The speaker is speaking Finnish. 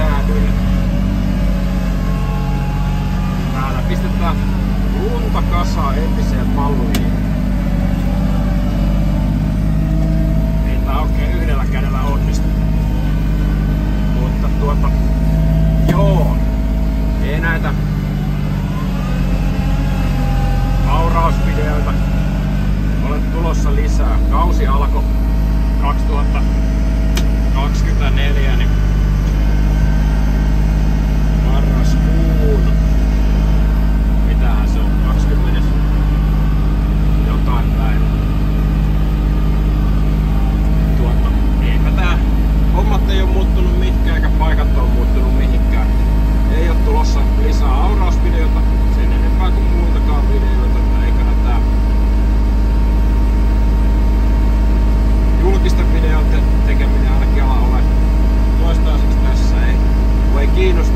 säädyin. Täällä pistetään lunta kasaan entiseen malliin. Ei tää oikein yhdellä kädellä onnistu. Mutta joo, ei näitä aurausvideoita ole tulossa lisää. Kausi alkoi 2024, niin marraskuun, mitähän se on, 20 jotain päivä. Eipä tää hommat ei oo muuttunut mitkään eikä paikat oo muuttunut mihinkään. Ei oo tulossa lisää aurausvideota sen enempää kuin muitakaan videoita, eiköhän tää julkisten videoiden tekeminen ainakin ala ole toistaiseksi tässä. Ei kiinnosta